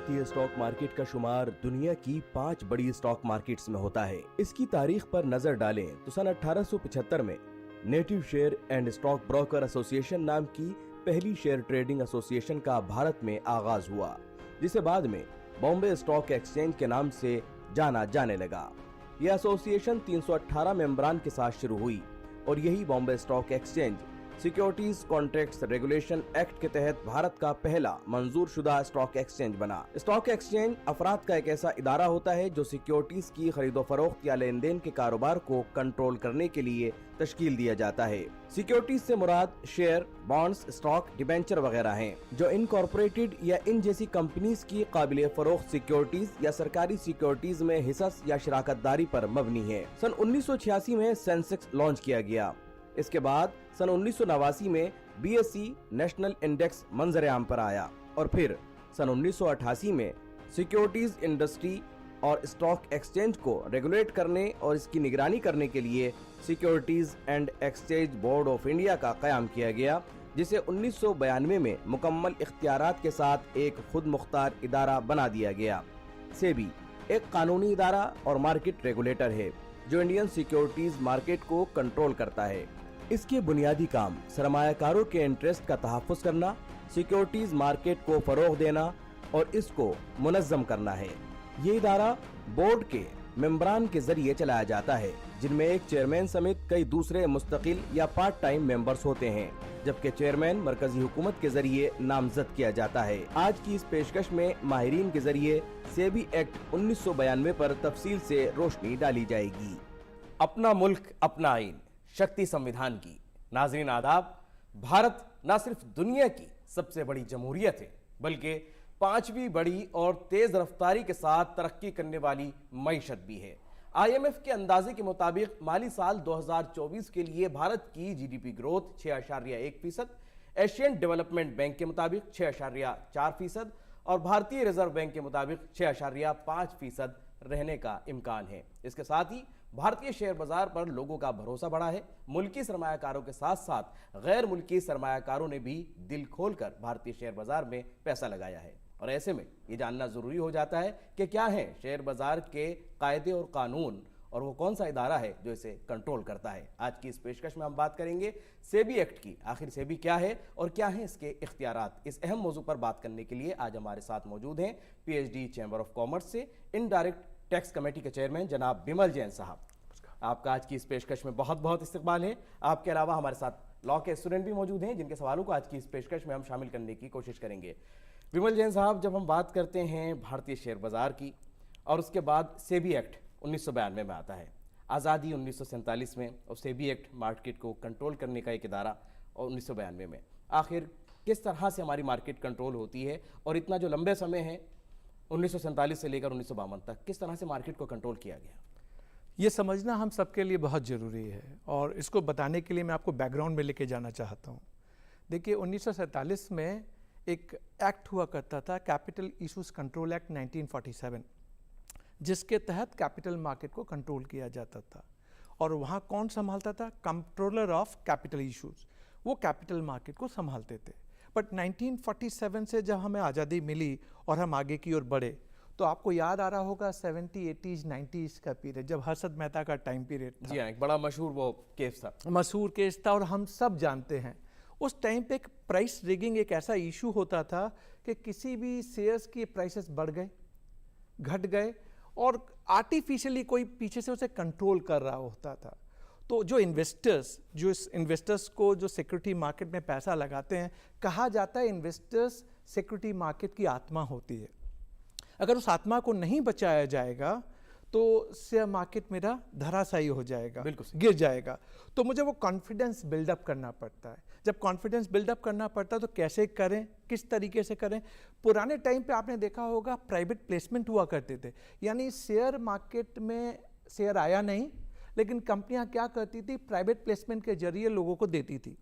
भारतीय stock market का शुमार दुनिया की 5 बड़ी स्टॉक मार्केट्स में होता है। इसकी तारीख पर नजर डालें तो सन 1875 में native share and stock broker association नाम की पहली शेयर ट्रेडिंग एसोसिएशन का भारत में आगाज हुआ, जिसे बाद में बॉम्बे स्टॉक एक्सचेंज के नाम से जाना जाने लगा। यह एसोसिएशन 318 मेंबरान के साथ शुरू हुई और यही Bombay stock exchange securities contracts regulation act के तहत भारत का पहला मंजूर शुदा स्टॉक एक्सचेंज बना। स्टॉक एक्सचेंज अफराद का एक ऐसा इदारा होता है जो सिक्योरिटीज की खरीदो फरोख्त या लेन देन के कारोबार को कंट्रोल करने के लिए तश्कील दिया जाता है। सिक्योरिटीज से मुराद शेयर, बॉन्ड्स, स्टॉक, डिबेंचर वगैरह हैं, जो इनकॉर्पोरेटेड या इन जैसी कंपनीज की काबिल फरोख्त सिक्योरिटीज या सरकारी सिक्योरिटीज में हिस्स या शराकतदारी पर मबनी है। सन 1986 में सेंसेक्स लॉन्च किया गया। इसके बाद सन 1989 में BSE नेशनल इंडेक्स मंजर आम पर आया और फिर सन 1988 में सिक्योरिटीज इंडस्ट्री और स्टॉक एक्सचेंज को रेगुलेट करने और इसकी निगरानी करने के लिए securities and exchange board of India का कयाम किया गया, जिसे 1992 में मुकम्मल इख्तियारात के साथ एक खुद मुख्तार इदारा बना दिया गया। सेबी एक कानूनी इदारा और मार्केट रेगुलेटर है जो इंडियन सिक्योरिटीज मार्केट को कंट्रोल करता है। इसके बुनियादी काम सरमायाकारों के इंटरेस्ट का तहफ़्फ़ुज़ करना, सिक्योरिटीज मार्केट को फरोग देना और इसको मुनज़्ज़म करना है। ये इदारा बोर्ड के मेंबरान के जरिए चलाया जाता है, जिनमें एक चेयरमैन समेत कई दूसरे मुस्तकिल या पार्ट टाइम मेंबर्स होते हैं, जबकि चेयरमैन मरकजी हुकूमत के जरिए नामजद किया जाता है। आज की इस पेशकश में माहिरीन के जरिए सेबी एक्ट 1992 पर तफसील से रोशनी डाली जाएगी। अपना मुल्क अपना आइन, शक्ति संविधान की। नाज़रीन आदाब, भारत न सिर्फ दुनिया की सबसे बड़ी जमहूरियत है, बल्कि 5वीं बड़ी और तेज रफ्तारी के साथ तरक्की करने वाली मईशत भी है। IMF के अंदाजे के मुताबिक माली साल 2024 के लिए भारत की GDP growth 6.1%, Asian development bank के मुताबिक 6.4% और भारतीय रिजर्व बैंक के मुताबिक 6.5% रहने का इम्कान है। इसके साथ ही भारतीय शेयर बाजार पर लोगों का भरोसा बढ़ा है। मुल्की सरमायाकारों के साथ साथ गैर मुल्की सरमायाकारों ने भी दिल खोलकर भारतीय शेयर बाजार में पैसा लगाया है और ऐसे में ये जानना जरूरी हो जाता है कि क्या है शेयर बाजार के कायदे और कानून और वो कौन सा इदारा है जो इसे कंट्रोल करता है। आज की इस पेशकश में हम बात करेंगे सेबी एक्ट की। आखिर सेबी क्या है और क्या है इसके इख्तियारात। इस अहम मौजू पर बात करने के लिए आज हमारे साथ मौजूद हैं PhD चैम्बर ऑफ कॉमर्स से इनडायरेक्ट टैक्स कमेटी के चेयरमैन जनाब बिमल जैन साहब। आपका आज की इस पेशकश में बहुत बहुत इस्तकबाल है। आपके अलावा हमारे साथ लॉ के स्टूडेंट भी मौजूद हैं, जिनके सवालों को आज की इस पेशकश में हम शामिल करने की कोशिश करेंगे। बिमल जैन साहब, जब हम बात करते हैं भारतीय शेयर बाजार की और उसके बाद सेबी एक्ट 1992 में आता है, आज़ादी 1947 में और सेबी एक्ट मार्केट को कंट्रोल करने का एक इदारा और 1992 में, आखिर किस तरह से हमारी मार्केट कंट्रोल होती है और इतना जो लंबे समय है 1947 से लेकर 1952 तक किस तरह से मार्केट को कंट्रोल किया गया? ये समझना हम सबके लिए बहुत ज़रूरी है और इसको बताने के लिए मैं आपको बैकग्राउंड में लेके जाना चाहता हूँ। देखिए 1947 में एक एक्ट हुआ करता था, कैपिटल इशूज़ कंट्रोल एक्ट 1947, जिसके तहत कैपिटल मार्केट को कंट्रोल किया जाता था। और वहाँ कौन संभालता था? कंट्रोलर ऑफ कैपिटल इशूज़, वो कैपिटल मार्केट को संभालते थे। बट 1947 से जब हमें आज़ादी मिली और हम आगे की ओर बढ़े, तो आपको याद आ रहा होगा 70, 80s, 90s का पीरियड, जब हर्षद मेहता का टाइम पीरियड था। जी हाँ, एक बड़ा मशहूर वो केस था। मशहूर केस था और हम सब जानते हैं उस टाइम पे एक प्राइस रिगिंग एक ऐसा इशू होता था कि किसी भी शेयर्स की प्राइसेस बढ़ गए, घट गए और आर्टिफिशियली कोई पीछे से उसे कंट्रोल कर रहा होता था। तो जो इन्वेस्टर्स को जो सिक्योरिटी मार्केट में पैसा लगाते हैं, कहा जाता है इन्वेस्टर्स सिक्योरिटी मार्केट की आत्मा होती है। अगर उस आत्मा को नहीं बचाया जाएगा तो शेयर मार्केट मेरा धराशायी हो जाएगा, गिर जाएगा। तो मुझे वो कॉन्फिडेंस बिल्डअप करना पड़ता है। जब कॉन्फिडेंस बिल्डअप करना पड़ता है तो कैसे करें, किस तरीके से करें? पुराने टाइम पे आपने देखा होगा प्राइवेट प्लेसमेंट हुआ करते थे, यानी शेयर मार्केट में शेयर आया नहीं, लेकिन कंपनियां क्या करती थी, प्राइवेट प्लेसमेंट के जरिए लोगों को देती थी,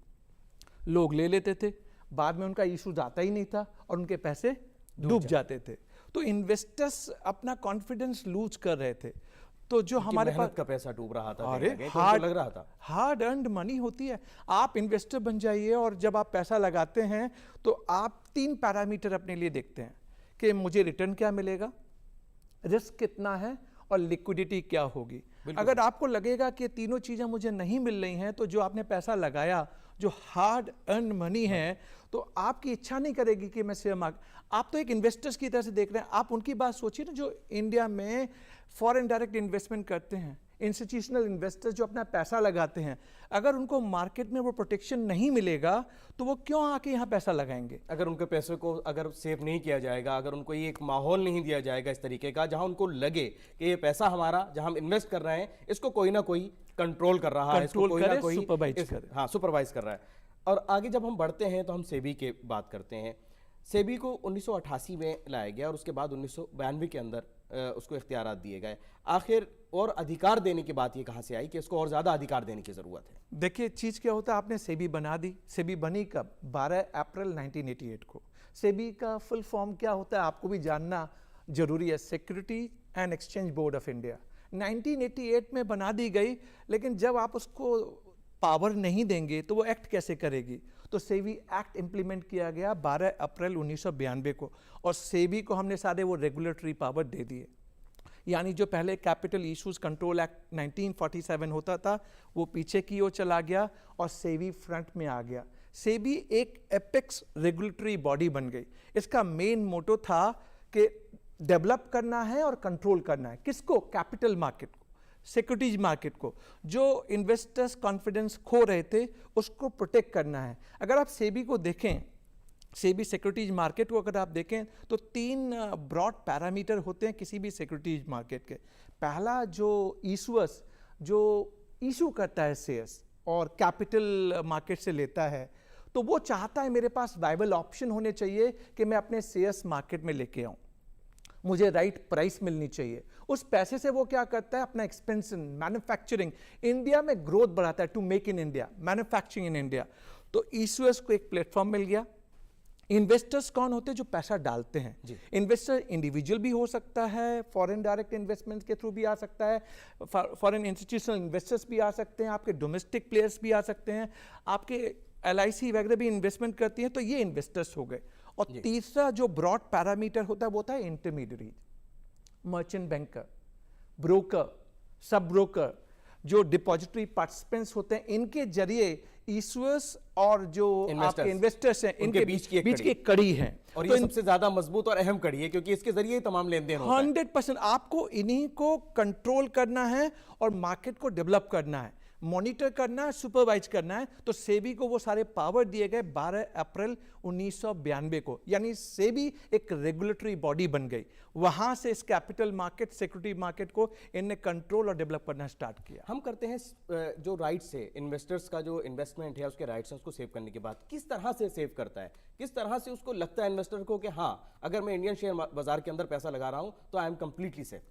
लोग ले लेते थे, बाद में उनका इशू आता ही नहीं था और उनके पैसे डूब जाते थे। तो इन्वेस्टर्स अपना कॉन्फिडेंस लूज कर रहे थे। तो जो हमारे पास का पैसा डूब रहा था, अरे हार्ड लग रहा था, हार्ड अर्न्ड मनी होती है। आप इन्वेस्टर बन जाइए और जब आप पैसा लगाते हैं तो आप 3 पैरामीटर अपने लिए देखते हैं कि मुझे रिटर्न क्या मिलेगा, रिस्क कितना है और लिक्विडिटी क्या होगी। अगर आपको लगेगा कि तीनों चीज़ें मुझे नहीं मिल रही हैं, तो जो आपने पैसा लगाया, जो हार्ड अर्न मनी है, तो आपकी इच्छा नहीं करेगी कि मैं शेयर मार्केट, आप तो एक इन्वेस्टर्स की तरह से देख रहे हैं। आप उनकी बात सोचिए ना, जो इंडिया में फॉरेन डायरेक्ट इन्वेस्टमेंट करते हैं, इंस्टीट्यूशनल इन्वेस्टर्स जो अपना पैसा लगाते हैं, अगर उनको मार्केट में वो प्रोटेक्शन नहीं मिलेगा तो वो क्यों आके यहाँ पैसा लगाएंगे। अगर उनके पैसे को अगर सेव नहीं किया जाएगा, अगर उनको ये एक माहौल नहीं दिया जाएगा इस तरीके का जहां उनको लगे कि ये पैसा हमारा जहां हम इन्वेस्ट कर रहे हैं इसको कोई ना कोई कंट्रोल कर रहा है, इसको कोई ना कोई सुपरवाइज कर रहा है। और आगे जब हम बढ़ते हैं तो हम सेबी के बात करते हैं। सेबी को 1988 में लाया गया और उसके बाद 1992 के अंदर उसको इख्तियारात दिए गए। आखिर और अधिकार देने की बात ये कहाँ से आई कि इसको और ज़्यादा अधिकार देने की ज़रूरत है? देखिए चीज़ क्या होता है, आपने सेबी बना दी। सेबी बनी कब? 12 अप्रैल 1988 को। सेबी का फुल फॉर्म क्या होता है आपको भी जानना जरूरी है, security and exchange board of India. 1988 में बना दी गई, लेकिन जब आप उसको पावर नहीं देंगे तो वो एक्ट कैसे करेगी? तो सेबी एक्ट इंप्लीमेंट किया गया 12 अप्रैल 1992 को, और सेबी को हमने सारे वो रेगुलेटरी पावर दे दिए। यानी जो पहले कैपिटल इश्यूज कंट्रोल एक्ट 1947 होता था वो पीछे की ओर चला गया और सेबी फ्रंट में आ गया। सेबी एक एपेक्स रेगुलेटरी बॉडी बन गई। इसका मेन मोटो था कि डेवलप करना है और कंट्रोल करना है। किसको? कैपिटल मार्केट को, सिक्योरिटीज मार्केट को। जो इन्वेस्टर्स कॉन्फिडेंस खो रहे थे उसको प्रोटेक्ट करना है। अगर आप सेबी को देखें, सेबी सिक्योरिटीज मार्केट को अगर आप देखें तो 3 ब्रॉड पैरामीटर होते हैं किसी भी सिक्योरिटीज मार्केट के। पहला, जो इशूअर्स जो इशू करता है शेयर्स और कैपिटल मार्केट से लेता है, तो वो चाहता है मेरे पास वाइबल ऑप्शन होने चाहिए कि मैं अपने शेयर्स मार्केट में लेके आऊँ, मुझे राइट प्राइस मिलनी चाहिए। उस पैसे से वो क्या करता है, अपना एक्सपेंशन, मैन्युफैक्चरिंग, इंडिया में ग्रोथ बढ़ाता है, to make in India, manufacturing in India. तो इशूअर्स को एक प्लेटफॉर्म मिल गया। इन्वेस्टर्स कौन होते हैं? जो पैसा डालते हैं। इन्वेस्टर इंडिविजुअल भी हो सकता है, फॉरेन डायरेक्ट इन्वेस्टमेंट के थ्रू भी आ सकता है, फॉरेन इंस्टीट्यूशनल इन्वेस्टर्स भी आ सकते हैं, आपके डोमेस्टिक प्लेयर्स भी आ सकते हैं, आपके LIC वगैरह भी इन्वेस्टमेंट करती हैं। तो ये इन्वेस्टर्स हो गए। और तीसरा जो ब्रॉड पैरामीटर होता है वो होता है intermediate, merchant banker, broker, sub broker, जो डिपॉजिटरी पार्टिसिपेंट्स होते हैं, इनके जरिए इशूअर्स और जो आपके इन्वेस्टर्स हैं इनके बीच की एक कड़ी है। और ये सबसे ज्यादा मजबूत और अहम कड़ी है क्योंकि इसके जरिए ही तमाम लेन देन होता है। 100% आपको इन्हीं को कंट्रोल करना है और मार्केट को डेवलप करना है, मॉनिटर करना है, सुपरवाइज करना है। तो सेबी को वो सारे पावर दिए गए 12 अप्रैल 1992 को। यानी सेबी एक रेगुलेटरी बॉडी बन गई। वहां से इस कैपिटल मार्केट, सिक्योरिटी मार्केट को इनने कंट्रोल और डेवलप करना स्टार्ट किया। हम करते हैं जो राइट्स है, इन्वेस्टर्स का जो इन्वेस्टमेंट है उसके राइट्स है उसको सेव करने के बाद किस तरह से सेव करता है, किस तरह से उसको लगता है इन्वेस्टर को कि हाँ अगर मैं इंडियन शेयर बाजार के अंदर पैसा लगा रहा हूं तो आई एम कंप्लीटली सेफ।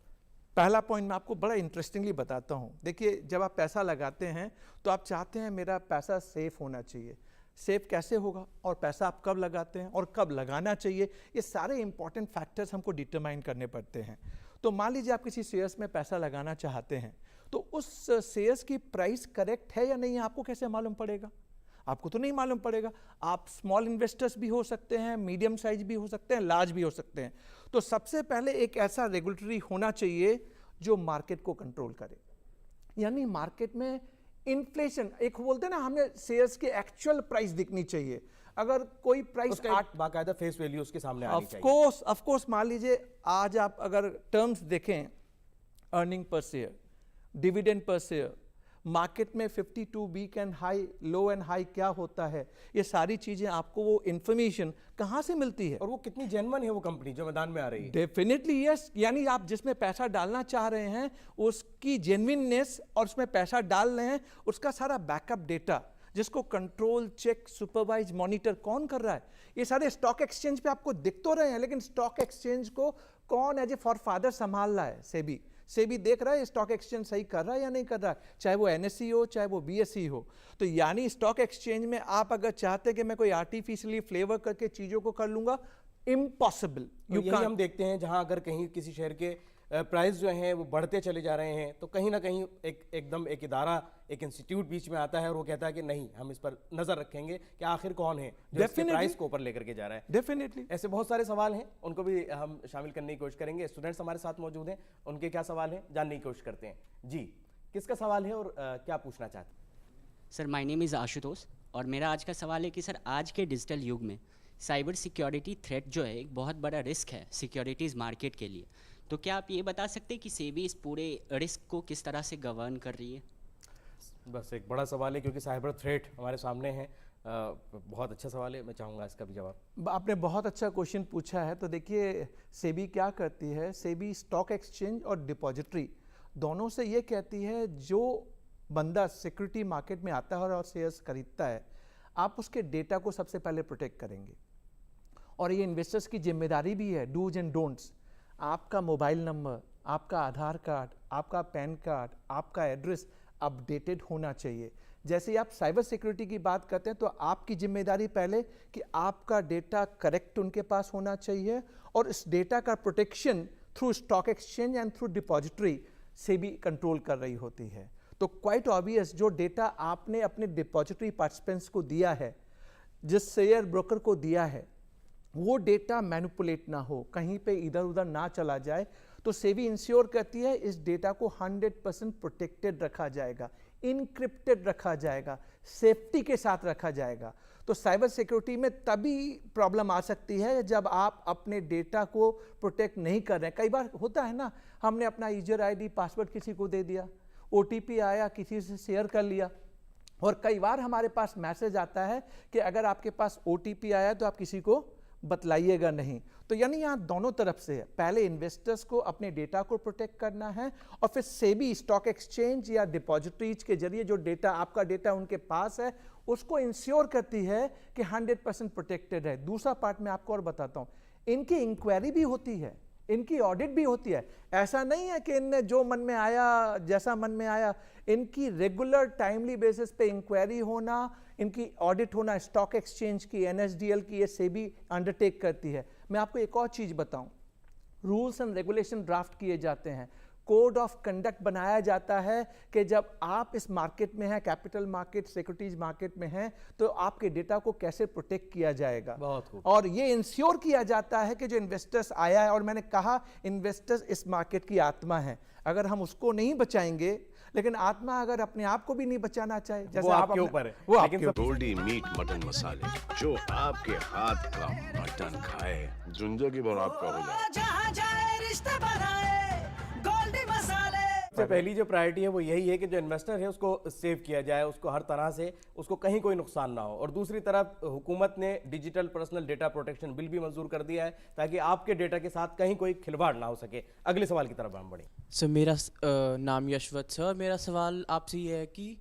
पहला पॉइंट मैं आपको बड़ा इंटरेस्टिंगली बताता हूँ। देखिए, जब आप पैसा लगाते हैं तो आप चाहते हैं मेरा पैसा सेफ होना चाहिए। सेफ कैसे होगा और पैसा आप कब लगाते हैं और कब लगाना चाहिए, ये सारे इंपॉर्टेंट फैक्टर्स हमको डिटरमाइन करने पड़ते हैं। तो मान लीजिए आप किसी शेयर्स में पैसा लगाना चाहते हैं, तो उस शेयर्स की प्राइस करेक्ट है या नहीं आपको कैसे मालूम पड़ेगा? आपको तो नहीं मालूम पड़ेगा। आप स्मॉल इन्वेस्टर्स भी हो सकते हैं, मीडियम साइज भी हो सकते हैं, लार्ज भी हो सकते हैं। तो सबसे पहले एक ऐसा रेगुलेटरी होना चाहिए जो मार्केट को कंट्रोल करे। यानी मार्केट में इन्फ्लेशन, एक बोलते हैं ना, हमें शेयर्स की एक्चुअल प्राइस दिखनी चाहिए। अगर कोई प्राइस बाकायदा फेस वैल्यू उसके सामने आनी चाहिए। ऑफ कोर्स मान लीजिए आज आप अगर टर्म्स देखें, अर्निंग पर शेयर, डिविडेंड पर शेयर, मार्केट में 52 week and high, low and high क्या होता है, ये सारी चीजें आपको वो इंफॉर्मेशन कहां से मिलती है और वो कितनी जेन्युइन है वो कंपनी जो मैदान में आ रही है। Definitely yes. यानी आप जिसमें पैसा डालना चाह रहे हैं उसकी जेन्युइननेस और उसमें पैसा डाल रहे हैं उसका सारा बैकअप डेटा, जिसको कंट्रोल, चेक, सुपरवाइज, मॉनिटर कौन कर रहा है, ये सारे स्टॉक एक्सचेंज पे आपको दिख तो रहे हैं, लेकिन स्टॉक एक्सचेंज को कौन एज ए फॉरफादर संभाल रहा है? सेबी देख रहा है स्टॉक एक्सचेंज सही कर रहा है या नहीं कर रहा है, चाहे वो NSE हो चाहे वो BSE हो। तो यानी स्टॉक एक्सचेंज में आप अगर चाहते हैं कि मैं कोई आर्टिफिशियली फ्लेवर करके चीजों को कर लूंगा, इम्पॉसिबल। यही हम देखते हैं जहां अगर कहीं किसी शेयर के प्राइस जो हैं वो बढ़ते चले जा रहे हैं, तो कहीं ना कहीं एक इदारा, एक इंस्टीट्यूट बीच में आता है और वो कहता है कि नहीं, हम इस पर नजर रखेंगे कि आखिर कौन है जो इसके प्राइस को ऊपर लेकर के जा रहा है। डेफिनेटली ऐसे बहुत सारे सवाल हैं, उनको भी हम शामिल करने की कोशिश करेंगे। स्टूडेंट्स हमारे साथ मौजूद हैं, उनके क्या सवाल हैं जानने की कोशिश करते हैं। जी, किसका सवाल है और क्या पूछना चाहते हैं? Sir, my name is Ashutosh और मेरा आज का सवाल है कि सर, आज के डिजिटल युग में साइबर सिक्योरिटी थ्रेट जो है एक बहुत बड़ा रिस्क है सिक्योरिटीज़ मार्केट के लिए। तो क्या आप ये बता सकते हैं कि सेबी इस पूरे रिस्क को किस तरह से गवर्न कर रही है? बस एक बड़ा सवाल है क्योंकि साइबर थ्रेट हमारे सामने है। बहुत अच्छा सवाल है, मैं चाहूँगा इसका भी जवाब। आपने बहुत अच्छा क्वेश्चन पूछा है। तो देखिए, सेबी क्या करती है, सेबी स्टॉक एक्सचेंज और डिपॉजिटरी दोनों से ये कहती है, जो बंदा सिक्योरिटी मार्केट में आता है और शेयर्स खरीदता है, आप उसके डेटा को सबसे पहले प्रोटेक्ट करेंगे। और ये इन्वेस्टर्स की जिम्मेदारी भी है, डूज एंड डोंट्स। आपका मोबाइल नंबर, आपका आधार कार्ड, आपका पैन कार्ड, आपका एड्रेस अपडेटेड होना चाहिए। जैसे ही आप साइबर सिक्योरिटी की बात करते हैं, तो आपकी जिम्मेदारी पहले कि आपका डेटा करेक्ट उनके पास होना चाहिए, और इस डेटा का protection through stock exchange and through depository से भी कंट्रोल कर रही होती है। तो क्वाइट ऑब्वियस, जो डेटा आपने अपने डिपॉजिटरी पार्टिसिपेंट्स को दिया है, जिस शेयर ब्रोकर को दिया है, वो डेटा मैनिपुलेट ना हो, कहीं पे इधर उधर ना चला जाए। तो सेबी इंश्योर करती है इस डेटा को 100% प्रोटेक्टेड रखा जाएगा, इनक्रिप्टेड रखा जाएगा, सेफ्टी के साथ रखा जाएगा। तो साइबर सिक्योरिटी में तभी प्रॉब्लम आ सकती है जब आप अपने डेटा को प्रोटेक्ट नहीं कर रहे हैं। कई बार होता है ना, हमने अपना यूजर आईडी पासवर्ड किसी को दे दिया, ओटीपी आया, किसी से शेयर कर लिया, और कई बार हमारे पास मैसेज आता है कि अगर आपके पास ओटीपी आया तो आप किसी को बतलाइएगा नहीं। तो यानी यहाँ दोनों तरफ से है, पहले इन्वेस्टर्स को अपने डेटा को प्रोटेक्ट करना है, और फिर सेबी स्टॉक एक्सचेंज या डिपॉजिटरीज के जरिए जो डेटा, आपका डेटा उनके पास है, उसको इंश्योर करती है कि 100% प्रोटेक्टेड है। दूसरा पार्ट में आपको और बताता हूँ, इनकी इंक्वायरी भी होती है, इनकी ऑडिट भी होती है। ऐसा नहीं है कि इनने जो मन में आया, जैसा मन में आया, इनकी रेगुलर टाइमली बेसिस पे इंक्वायरी होना, इनकी ऑडिट होना, स्टॉक एक्सचेंज की, एनएसडीएल की, ये सेबी अंडरटेक करती है। मैं आपको एक और चीज बताऊं, रूल्स एंड रेगुलेशन ड्राफ्ट किए जाते हैं, कोड ऑफ कंडक्ट बनाया जाता है कि जब आप इस मार्केट में हैं, कैपिटल मार्केट, सिक्योरिटीज मार्केट में हैं, तो आपके डेटा को कैसे प्रोटेक्ट किया जाएगा। बहुत खूब। और ये इंश्योर किया जाता है कि जो इन्वेस्टर्स आया है, और मैंने कहा इन्वेस्टर्स इस मार्केट की आत्मा है, अगर हम उसको नहीं बचाएंगे, लेकिन आत्मा अगर अपने आप को भी नहीं बचाना चाहे, जैसे वो आप आपके अपने- ऊपर है। वो लेकिन आपके ऊपर। गोल्डी मीट मटन मसाले, जो आपके हाथ का मटन खाए जिंदगी भर आपका हो जाए। जहाँ जाए रिश्ते बनाए गोल्डी मसाले। सबसे पहली जो प्रायोरिटी है वो यही है कि जो इन्वेस्टर है उसको सेव किया जाए, उसको हर तरह से, उसको कहीं कोई नुकसान ना हो। और दूसरी तरफ हुकूमत ने digital personal data protection bill भी मंजूर कर दिया है, ताकि आपके डेटा के साथ कहीं कोई खिलवाड़ ना हो सके। अगले सवाल की तरफ हम बढ़ें। सर, मेरा नाम यशवंत सर। मेरा सवाल आपसे ये है कि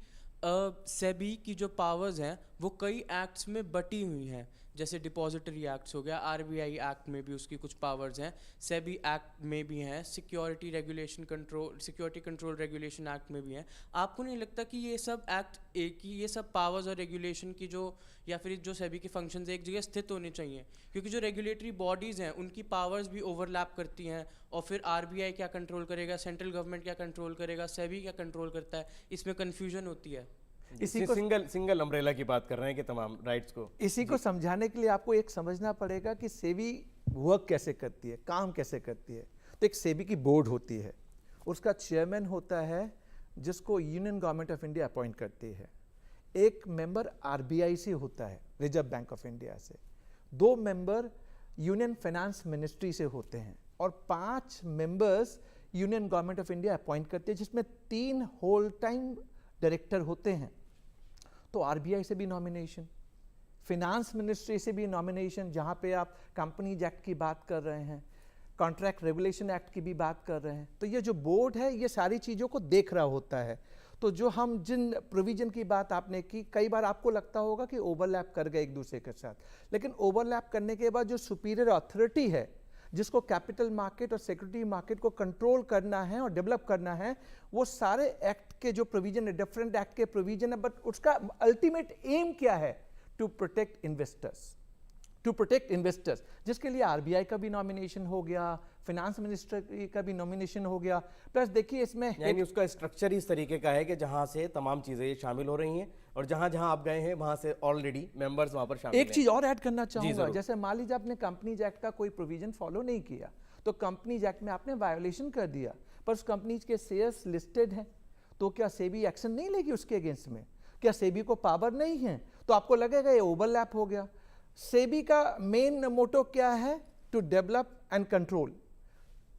सेबी की जो पावर्स हैं वो कई एक्ट्स में बटी हुई हैं, जैसे डिपॉजिटरी एक्ट्स हो गया, आरबीआई एक्ट में भी उसकी कुछ पावर्स हैं, सेबी एक्ट में भी हैं, सिक्योरिटी कंट्रोल रेगुलेशन एक्ट में भी हैं। आपको नहीं लगता कि ये सब एक्ट एक ही, ये सब पावर्स और रेगुलेशन की जो, या फिर जो सेबी के फंक्शंस एक जगह स्थित होने चाहिए? क्योंकि जो रेगुलेटरी बॉडीज़ हैं उनकी पावर्स भी ओवरलैप करती हैं, और फिर आरबीआई क्या कंट्रोल करेगा, सेंट्रल गवर्नमेंट क्या कंट्रोल करेगा, सेबी क्या कंट्रोल करता है, इसमें कन्फ्यूजन होती है। इसी को सिंगल अम्ब्रेला की बात कर रहे हैं कि तमाम राइट्स को। इसी को समझाने के लिए आपको एक समझना पड़ेगा कि सेबी वर्क कैसे करती है, काम कैसे करती है। तो एक सेबी की बोर्ड होती है, उसका चेयरमैन होता है जिसको union government of India appoint करती है, एक मेंबर आरबीआई से होता है, रिजर्व बैंक ऑफ इंडिया से, 2 मेंबर यूनियन फाइनेंस मिनिस्ट्री से होते हैं, और 5 members union government of India appoint करती है, जिसमें 3 होल टाइम डायरेक्टर होते हैं। तो आरबीआई से भी नॉमिनेशन, फिनांस मिनिस्ट्री से भी नॉमिनेशन, जहां पे आप कंपनीज एक्ट की बात कर रहे हैं, कॉन्ट्रैक्ट रेगुलेशन एक्ट की भी बात कर रहे हैं। तो ये जो बोर्ड है ये सारी चीज़ों को देख रहा होता है। तो जो हम जिन प्रोविजन की बात आपने की, कई बार आपको लगता होगा कि ओवरलैप कर गए एक दूसरे के साथ, लेकिन ओवरलैप करने के बाद जो सुपीरियर अथॉरिटी है जिसको कैपिटल मार्केट और सिक्योरिटी मार्केट को कंट्रोल करना है और डेवलप करना है, वो सारे एक्ट के जो प्रोविजन है, डिफरेंट एक्ट के प्रोविजन है, बट उसका अल्टीमेट एम क्या है? To protect investors. To protect investors, जिसके लिए आरबीआई का भी नॉमिनेशन हो गया, फाइनेंस मिनिस्टर का भी नॉमिनेशन हो गया। प्लस देखिए इसमें यानी उसका स्ट्रक्चर इस तरीके का है कि जहां से तमाम चीजें शामिल हो रही हैं और जहां जहां आप गए हैं वहां से ऑलरेडी मेंबर्स वहां पर शामिल एक हैं। चीज और ऐड करना चाहूंगा, जरूर। जैसे मान लीजिए आपने कंपनीज एक्ट का कोई प्रोविजन फॉलो नहीं किया, तो कंपनीज एक्ट में आपने वायोलेशन कर दिया, पर उस कंपनीज के शेयर्स लिस्टेड हैं, तो क्या सेबी एक्शन नहीं लेगी उसके अगेंस्ट में? क्या सेबी को पावर नहीं है? तो आपको लगेगा ये ओवरलैप हो गया। सेबी का मेन मोटो क्या है? To develop and control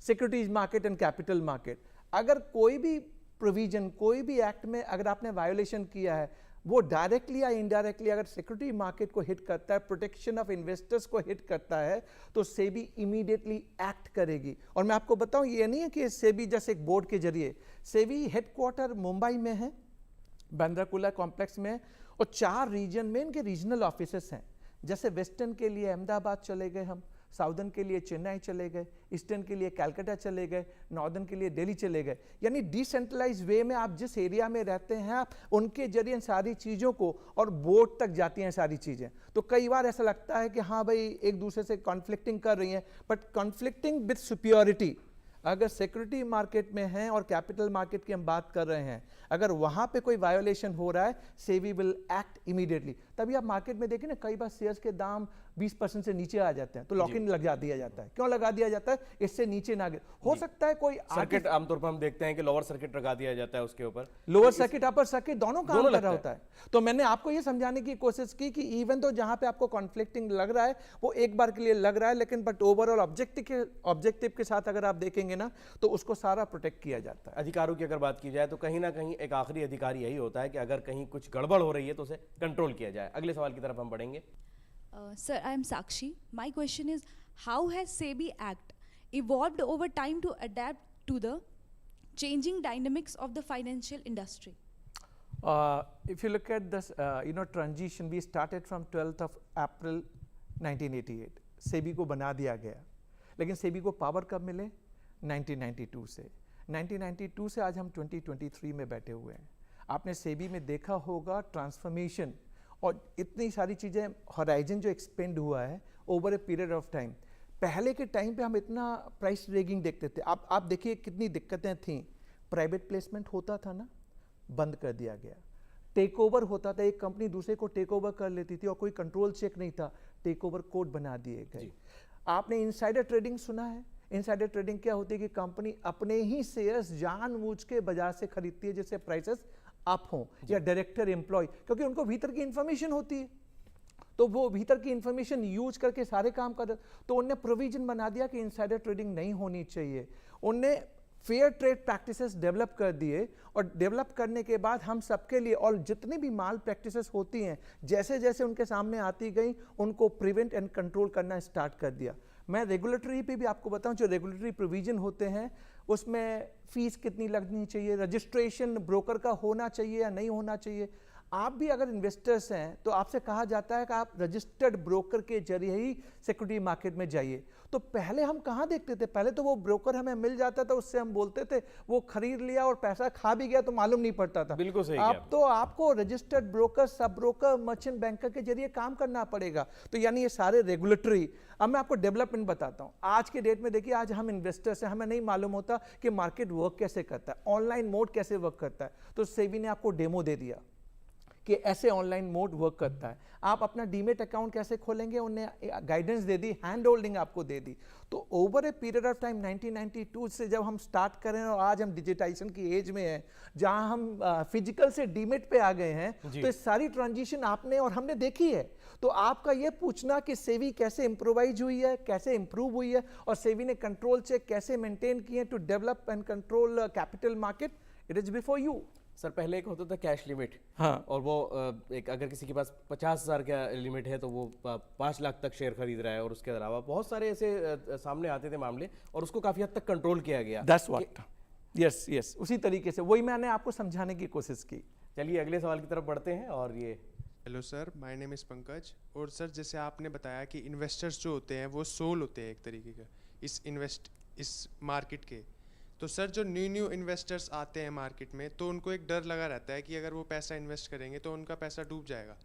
securities market and capital market. अगर कोई भी प्रोविजन, कोई भी एक्ट में अगर आपने वायोलेशन किया है, वो डायरेक्टली या इनडायरेक्टली अगर सिक्योरिटी मार्केट को हिट करता है, प्रोटेक्शन ऑफ इन्वेस्टर्स को हिट करता है, तो सेबी इमीडिएटली एक्ट करेगी। और मैं आपको बताऊं, ये नहीं है कि सेबी जैसे एक बोर्ड के जरिए, सेबी हेडक्वार्टर मुंबई में है, बांद्रा कॉम्प्लेक्स में, और 4 रीजन में इनके रीजनल ऑफिसेस हैं। जैसे वेस्टर्न के लिए अहमदाबाद चले गए हम, साउदर्न के लिए चेन्नई चले गए, ईस्टर्न के लिए कलकत्ता चले गए, नॉर्दर्न के लिए दिल्ली चले गए। यानी डिसेंट्रलाइज वे में आप जिस एरिया में रहते हैं, आप उनके जरिए सारी चीज़ों को, और बोर्ड तक जाती हैं सारी चीज़ें। तो कई बार ऐसा लगता है कि हाँ भाई एक दूसरे से कॉन्फ्लिक्टिंग कर रही हैं, बट कॉन्फ्लिक्टिंग विद सुपियोरिटी। अगर सिक्योरिटी मार्केट में है और कैपिटल मार्केट की हम बात कर रहे हैं, अगर वहां पे कोई वायोलेशन हो रहा है, सेबी विल एक्ट इमीडिएटली। तभी आप मार्केट में देखें ना, कई बार शेयर्स के दाम 20% से नीचे आ जाते हैं, तो लॉक इन लगा दिया जाता है। क्यों लगा दिया जाता है? इससे नीचे ना गिर। हो सकता है कोई सर्किट आमतौर पर हम देखते हैं कि लोअर सर्किट लगा दिया जाता है उसके ऊपर, लोअर सर्किट अपर सर्किट दोनों काम कर लगता रहा है। होता है। तो मैंने आपको ये समझाने की कोशिश की कि इवन तो जहां पे आपको कॉन्फ्लिक्टिंग लग रहा है वो एक बार के लिए लग रहा है, लेकिन बट ओवरऑल ऑब्जेक्टिव के साथ अगर आप देखेंगे ना, तो उसको सारा प्रोटेक्ट किया जाता है। अधिकारों की अगर बात की जाए तो कहीं ना कहीं एक आखिरी अधिकार यही होता है कि अगर कहीं कुछ गड़बड़ हो रही है तो उसे कंट्रोल किया जाए। अगले सवाल की तरफ हम बढ़ेंगे। Sir, I am Sakshi. My question is, how has SEBI Act evolved over time to adapt to the changing dynamics of the financial industry? If you look at this, transition, we started from 12th of April 1988. SEBI को बना दिया गया, लेकिन सेबी को power कब मिले? 1992 से। 1992 से आज हम 2023 में बैठे हुए हैं। आपने सेबी में देखा होगा ट्रांसफॉर्मेशन और इतनी सारी चीज़ें, हॉराइजन जो एक्सपेंड हुआ है over a period of time. पहले के टाइम पे हम इतना प्राइस रेगिंग देखते थे, आप देखिए कितनी दिक्कतें थीं। प्राइवेट प्लेसमेंट होता था ना, बंद कर दिया गया। टेक ओवर होता था, एक कंपनी दूसरे को टेक ओवर कर लेती थी और कोई कंट्रोल चेक नहीं था, टेक ओवर कोड बना दिए गए। आपने इनसाइडर ट्रेडिंग सुना है? इनसाइडर ट्रेडिंग क्या होती है कि कंपनी अपने ही शेयर्स जानबूझ के बाजार से खरीदती है जिससे प्राइसेस अप हो, या डायरेक्टर एम्प्लॉय, क्योंकि उनको भीतर की इंफॉर्मेशन होती है, तो वो भीतर की इंफॉर्मेशन यूज करके सारे काम कर। तो उनने प्रोविजन बना दिया कि इनसाइडर ट्रेडिंग नहीं होनी चाहिए। उनने फेयर ट्रेड प्रैक्टिसेस डेवलप कर दिए, और डेवलप करने के बाद हम सबके लिए, और जितनी भी माल प्रैक्टिसेस होती हैं जैसे जैसे उनके सामने आती गई, उनको प्रिवेंट एंड कंट्रोल करना स्टार्ट कर दिया। मैं रेगुलेटरी पे भी आपको बताऊं, जो रेगुलेटरी प्रोविजन होते हैं उसमें फीस कितनी लगनी चाहिए, रजिस्ट्रेशन ब्रोकर का होना चाहिए या नहीं होना चाहिए। आप भी अगर इन्वेस्टर्स हैं तो आपसे कहा जाता है कि आप रजिस्टर्ड ब्रोकर के जरिए ही सिक्योरिटी मार्केट में जाइए। तो पहले हम कहाँ देखते थे? पहले तो वो ब्रोकर हमें मिल जाता था, उससे हम बोलते थे, वो खरीद लिया और पैसा खा भी गया तो मालूम नहीं पड़ता था। बिल्कुल सही। अब तो आपको registered broker, sub broker, merchant banker के जरिए काम करना पड़ेगा। तो यानी ये सारे रेगुलेटरी। अब मैं आपको डेवलपमेंट बताता हूँ। आज के डेट में देखिए, आज हम इन्वेस्टर्स हैं, हमें नहीं मालूम होता कि मार्केट वर्क कैसे करता है, ऑनलाइन मोड कैसे वर्क करता है। तो सेबी ने आपको डेमो दे दिया कि ऐसे ऑनलाइन मोड वर्क करता है। आप अपना डीमेट अकाउंट कैसे खोलेंगे, उन्हें गाइडेंस दे दी, हैंड होल्डिंग आपको दे दी। तो over a period of time 1992 से जब हम स्टार्ट करें और आज हम डिजिटाइजेशन की एज में हैं, जहां हम फिजिकल से डीमेट पे आ गए हैं, तो इस सारी ट्रांजिशन आपने और हमने देखी है। तो आपका ये पूछना कि सेबी कैसे इंप्रोवाइज हुई है, कैसे इंप्रूव हुई है, और सेबी ने कंट्रोल चेक कैसे मेंटेन किए to develop and control capital market, it is before you. Sir, पहले एक होता था कैश लिमिट, हाँ, और वो एक अगर किसी के पास 50,000 का लिमिट है तो वो 5 लाख तक शेयर खरीद रहा है, और उसके अलावा बहुत सारे ऐसे सामने आते थे मामले, और उसको काफी हद तक कंट्रोल किया गया। दैट्स व्हाट, यस यस, उसी तरीके से वही मैंने आपको समझाने की कोशिश की। चलिए अगले सवाल की तरफ बढ़ते हैं। और ये hello sir, my name is Pankaj. और सर, जैसे आपने बताया कि इन्वेस्टर्स जो होते हैं वो सोल होते हैं एक तरीके का इस मार्केट के। तो सर, जो न्यू इन्वेस्टर्स आते हैं मार्केट में, तो उनको एक डर लगा रहता है कि अगर वो पैसा इन्वेस्ट करेंगे तो उनका पैसा डूब जाएगा।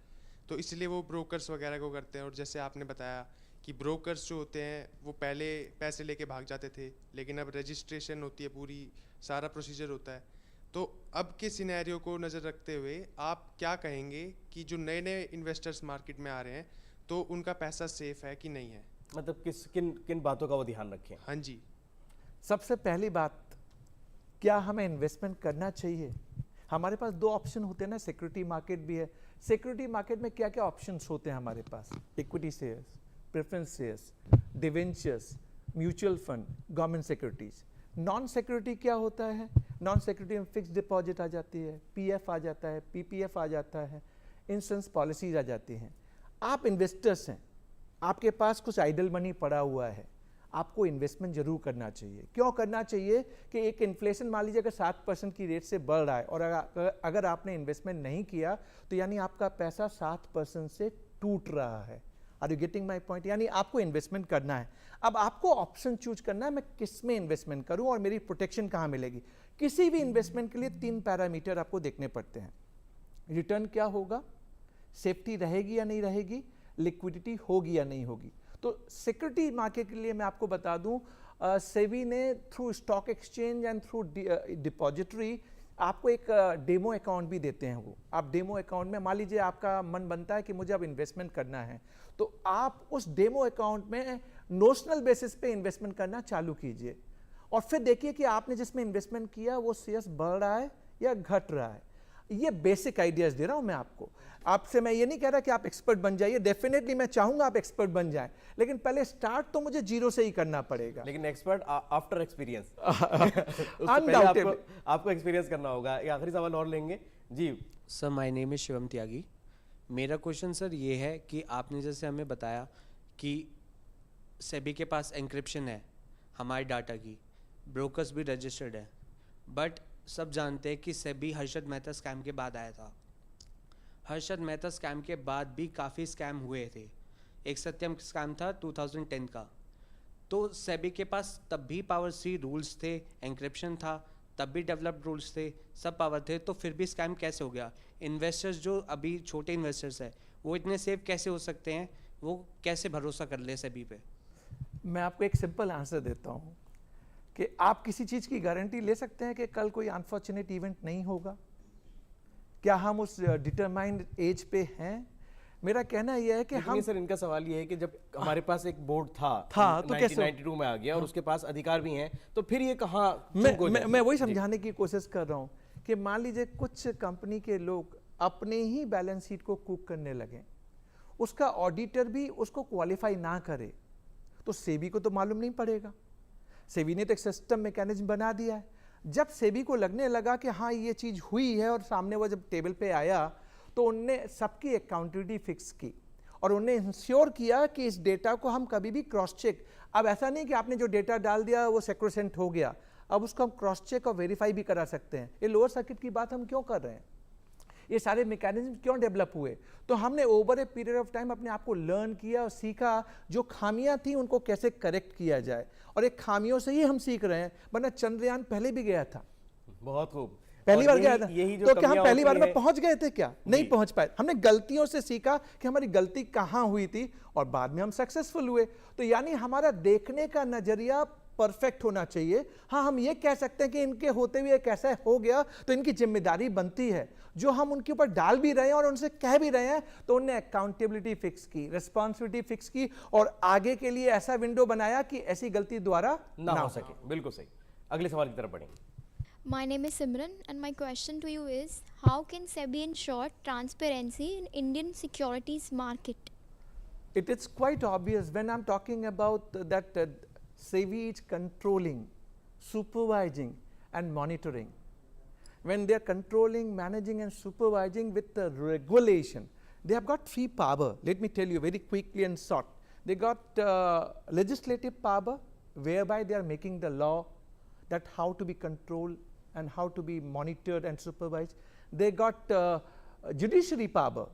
तो इसलिए वो ब्रोकर्स वगैरह को करते हैं। और जैसे आपने बताया कि ब्रोकर्स जो होते हैं वो पहले पैसे लेके भाग जाते थे, लेकिन अब रजिस्ट्रेशन होती है, पूरी सारा प्रोसीजर होता है। तो अब के सिनेरियो को नज़र रखते हुए आप क्या कहेंगे कि जो नए नए इन्वेस्टर्स मार्केट में आ रहे हैं तो उनका पैसा सेफ है कि नहीं है? मतलब किन किन बातों का वो ध्यान रखें? हाँ जी। सबसे पहली बात, क्या हमें इन्वेस्टमेंट करना चाहिए? हमारे पास दो ऑप्शन होते हैं ना, सिक्योरिटी मार्केट भी है। सिक्योरिटी मार्केट में क्या क्या ऑप्शंस होते हैं हमारे पास? Equity shares, preference shares, debentures, mutual fund, government securities. Non security क्या होता है? नॉन सिक्योरिटी में फिक्स डिपॉजिट आ जाती है, पीएफ आ जाता है, पीपीएफ आ जाता है, इंश्योरेंस पॉलिसीज आ जाती हैं। आप इन्वेस्टर्स हैं, आपके पास कुछ आइडल मनी पड़ा हुआ है, आपको इन्वेस्टमेंट जरूर करना चाहिए। क्यों करना चाहिए? कि एक इन्फ्लेशन मान लीजिए अगर 7% की रेट से बढ़ रहा है और अगर आपने इन्वेस्टमेंट नहीं किया तो यानी आपका पैसा 7% से टूट रहा है। Are you getting my point? यानी आपको इन्वेस्टमेंट करना है। अब आपको ऑप्शन चूज करना है, मैं किस में इन्वेस्टमेंट करूं और मेरी प्रोटेक्शन कहां मिलेगी। किसी भी इन्वेस्टमेंट के लिए 3 पैरामीटर आपको देखने पड़ते हैं। रिटर्न क्या होगा, सेफ्टी रहेगी या नहीं रहेगी, लिक्विडिटी होगी या नहीं होगी। तो सिक्योरिटी मार्केट के लिए मैं आपको बता दूं, सेबी ने through stock exchange and through depository आपको एक डेमो अकाउंट भी देते हैं। वो आप डेमो अकाउंट में, मान लीजिए आपका मन बनता है कि मुझे अब इन्वेस्टमेंट करना है, तो आप उस डेमो अकाउंट में नोशनल बेसिस पे इन्वेस्टमेंट करना चालू कीजिए और फिर देखिए कि आपने जिसमें इन्वेस्टमेंट किया वो शेयर्स बढ़ रहा है या घट रहा है। ये बेसिक आइडियाज दे रहा हूं मैं आपको। आपसे मैं ये नहीं कह रहा कि आप एक्सपर्ट बन जाइए, डेफिनेटली मैं चाहूंगा आप एक्सपर्ट बन जाएं, लेकिन पहले स्टार्ट तो मुझे जीरो से ही करना पड़ेगा। लेकिन एक्सपर्ट आफ्टर एक्सपीरियंस अनडाउटेड आपको एक्सपीरियंस करना होगा। ये आखिरी सवाल और लेंगे जी। Sir my name is Shivam Tyagi. मेरा क्वेश्चन सर ये है कि आपने जैसे हमें बताया कि सेबी के पास एंक्रिप्शन है हमारे डाटा की, ब्रोकर्स भी रजिस्टर्ड है, बट सब जानते हैं कि सेबी हर्षद मेहता स्कैम के बाद आया था। हर्षद मेहता स्कैम के बाद भी काफ़ी स्कैम हुए थे। एक सत्यम स्कैम था 2010 का, तो सेबी के पास तब भी पावर सी रूल्स थे, एंक्रिप्शन था, तब भी डेवलप्ड रूल्स थे, सब पावर थे, तो फिर भी स्कैम कैसे हो गया? इन्वेस्टर्स जो अभी छोटे इन्वेस्टर्स हैं वो इतने सेफ कैसे हो सकते हैं? वो कैसे भरोसा कर ले सेबी पे? मैं आपको एक सिंपल आंसर देता हूं कि आप किसी चीज की गारंटी ले सकते हैं कि कल कोई अनफॉर्चुनेट इवेंट नहीं होगा? क्या हम उस डिटरमाइंड एज पे हैं? मेरा कहना यह है कि हम सर, इनका सवाल ये है कि जब हमारे पास एक बोर्ड था तो कैसे 1992 में आ गया और उसके पास अधिकार भी हैं, तो फिर ये कहाँ मैं वही समझाने की कोशिश कर रहा हूं कि मान लीजिए कुछ कंपनी के लोग अपने ही बैलेंस शीट को कुक करने लगे, उसका ऑडिटर भी उसको क्वालिफाई ना करे, तो सेबी को तो मालूम नहीं पड़ेगा। सेबी ने तो एक सिस्टम मैकेनिज्म बना दिया है। जब सेबी को लगने लगा कि हाँ ये चीज़ हुई है और सामने वो जब टेबल पे आया तो उनने सबकी अकाउंटेबिलिटी फिक्स की और उन्होंने इंश्योर किया कि इस डेटा को हम कभी भी क्रॉस चेक, अब ऐसा नहीं कि आपने जो डेटा डाल दिया वो सेक्रोसेंट हो गया, अब उसको हम क्रॉस चेक और वेरीफाई भी करा सकते हैं। ये लोअर सर्किट की बात हम क्यों कर रहे हैं? ये सारे मैकेनिज्म क्यों डेवलप हुए? तो हमने over a period of time अपने आप को लर्न किया और सीखा जो खामियां थी उनको कैसे करेक्ट किया जाए, और एक खामियों से ही हम सीख रहे हैं, वरना चंद्रयान पहले भी गया था। बहुत खूब। पहली बार गया था, तो क्या हम पहली बार में है? पहुंच गए थे? क्या नहीं पहुंच पाए। हमने गलतियों से सीखा कि हमारी गलती कहां हुई थी और बाद में हम सक्सेसफुल हुए। तो यानी हमारा देखने का नजरिया परफेक्ट होना चाहिए। हाँ, हम ये कह सकते हैं कि इनके होते हुए कैसा हो गया तो इनकी जिम्मेदारी बनती है। जो हम उनके ऊपर डाल भी रहे हैं और उनसे कह भी रहे हैं, तो उनने अकाउंटेबिलिटी फिक्स की, रिस्पॉन्सिबिलिटी फिक्स की और आगे के लिए ऐसा विंडो बनाया कि ऐसी गलती दोबारा ना हो सके। बिल्कुल सही। अगले सवाल की तरफ बढ़ेंगे। My name is Simran and my question to you is, how can SEBI ensure transparency in Indian securities market? It is quite obvious when I'm talking about that SEBI is controlling, supervising and monitoring. When they are controlling, managing and supervising with the regulation, they have got three power. Let me tell you very quickly and short. They got legislative power, whereby they are making the law that how to be controlled and how to be monitored and supervised. They got judiciary power.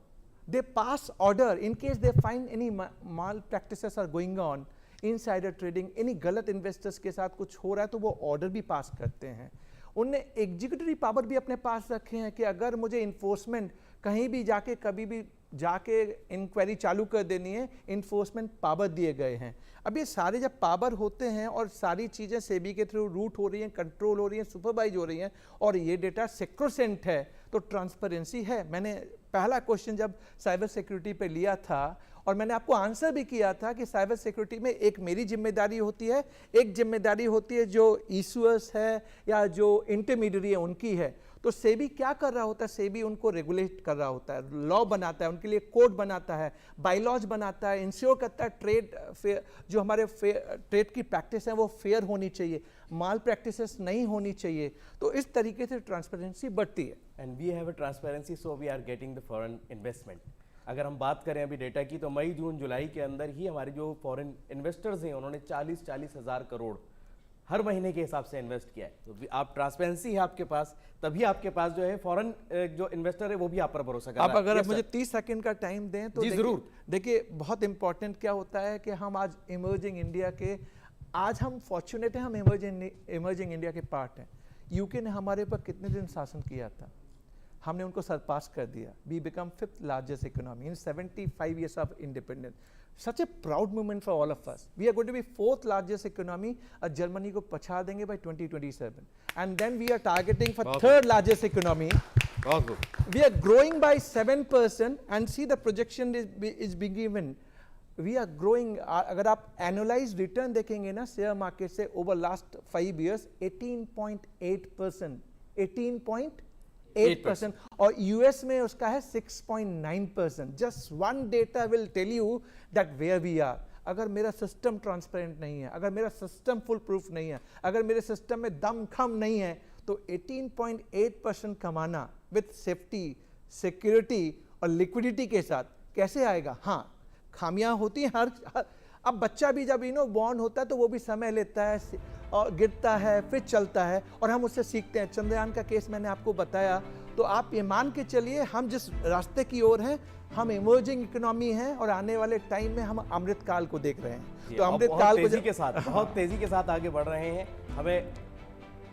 They pass order in case they find any malpractices are going on, insider trading, any गलत investors के साथ कुछ हो रहा है तो वो order भी पास करते हैं। उनने एग्जीक्यूटिव पावर भी अपने पास रखे हैं कि अगर मुझे इन्फोर्समेंट कहीं भी जाके कभी भी जाके इंक्वायरी चालू कर देनी है, इन्फोर्समेंट पावर दिए गए हैं। अब ये सारे जब पावर होते हैं और सारी चीज़ें सेबी के थ्रू रूट हो रही हैं, कंट्रोल हो रही हैं, सुपरवाइज हो रही हैं, और ये डेटा सेक्रोसेंट है, तो ट्रांसपेरेंसी है। मैंने पहला क्वेश्चन जब साइबर सिक्योरिटी पे लिया था और मैंने आपको आंसर भी किया था कि साइबर सिक्योरिटी में एक मेरी जिम्मेदारी होती है, एक जिम्मेदारी होती है जो इशूअर्स है या जो इंटरमीडियरी है उनकी है। तो सेबी क्या कर रहा होता है? सेबी उनको रेगुलेट कर रहा होता है, लॉ बनाता है, उनके लिए कोड बनाता है, बायलॉज बनाता है, इंश्योर करता है ट्रेड फेयर, जो हमारे ट्रेड की प्रैक्टिस है वो फेयर होनी चाहिए, माल प्रैक्टिसेस नहीं होनी चाहिए। तो इस तरीके से ट्रांसपेरेंसी बढ़ती है। And we have a transparency, so we are getting the foreign investment. अगर हम बात करें अभी डेटा की, तो मई जून जुलाई के अंदर ही हमारे जो फॉरेन इन्वेस्टर्स हैं उन्होंने 40 हज़ार करोड़ हर महीने के हिसाब से इन्वेस्ट किया है। तो आप ट्रांसपेरेंसी है आपके पास, तभी आपके पास जो है फॉरेन जो इन्वेस्टर है वो भी आप पर भरोसा कर रहा है। आप अगर मुझे 30 सेकंड का टाइम दें तो जी जरूर। देखिए बहुत इंपॉर्टेंट क्या होता है कि हम आज इमर्जिंग इंडिया के, आज हम फॉर्चुनेट हैं, हम इमर्जिंग इंडिया के पार्ट हैं। यूके ने हमारे ऊपर कितने दिन शासन किया था, हमने उनको सरपास कर दिया। We become 5th largest economy in 75 years of independence. Such a proud moment for all of us. We are going to be 4th largest economy और जर्मनी को पछाड़ देंगे by 2027, and then we are targeting for 3rd largest economy. We are growing by 7% and see the projection is being given. We are growing, अगर आप annualize return देखेंगे ना share market से over last 5 years, 18.8%, 18.8%, और US में उसका है 6.9%। Just one data will tell you that where we are. अगर मेरा सिस्टम ट्रांसपेरेंट नहीं है, अगर मेरा सिस्टम फुल प्रूफ नहीं है, अगर मेरे सिस्टम में दम खम नहीं है, तो 18.8% कमाना विथ सेफ्टी, सिक्योरिटी और लिक्विडिटी के साथ कैसे आएगा? हाँ, खामियां होती हैं हर अब बच्चा भी जब बॉर्न होता है तो वो भी समय लेता है और गिरता है, फिर चलता है, और हम उससे सीखते हैं। चंद्रयान का केस मैंने आपको बताया, तो आप ये मान के चलिए हम जिस रास्ते की ओर हैं, हम इमर्जिंग इकोनॉमी हैं और आने वाले टाइम में हम अमृतकाल को देख रहे हैं। तो अमृतकाल को बहुत तेजी के साथ आगे बढ़ रहे हैं।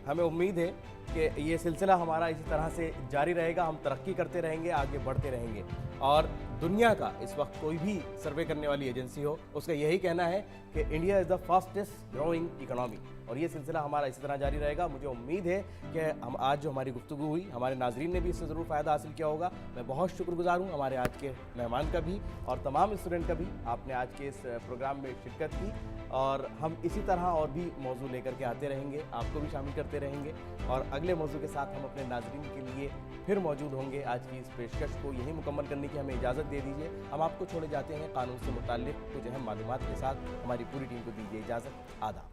हमें उम्मीद है कि ये सिलसिला हमारा इसी तरह से जारी रहेगा, हम तरक्की करते रहेंगे, आगे बढ़ते रहेंगे। और दुनिया का इस वक्त कोई भी सर्वे करने वाली एजेंसी हो, उसका यही कहना है कि India is the fastest growing economy, और ये सिलसिला हमारा इसी तरह जारी रहेगा। मुझे उम्मीद है कि हम आज जो हमारी गुफ्तगू हुई, हमारे नाजरीन ने भी इससे ज़रूर फ़ायदा हासिल किया होगा। मैं बहुत शुक्रगुजार हूँ हमारे आज के मेहमान का भी और तमाम स्टूडेंट का भी, आपने आज के इस प्रोग्राम में शिरकत की। और हम इसी तरह और भी मौजू लेकर के आते रहेंगे, आपको भी शामिल करते रहेंगे, और अगले मौजू के साथ हम अपने नाजरीन के लिए फिर मौजूद होंगे। आज की इस पेशकश को यही मुकम्मल करने की हमें इजाज़त दे दीजिए। हम आपको छोड़े जाते हैं कानून से मुताल्लिक़ कुछ अहम मालूमात के साथ। हमारी पूरी टीम को दीजिए इजाज़त। आदाब।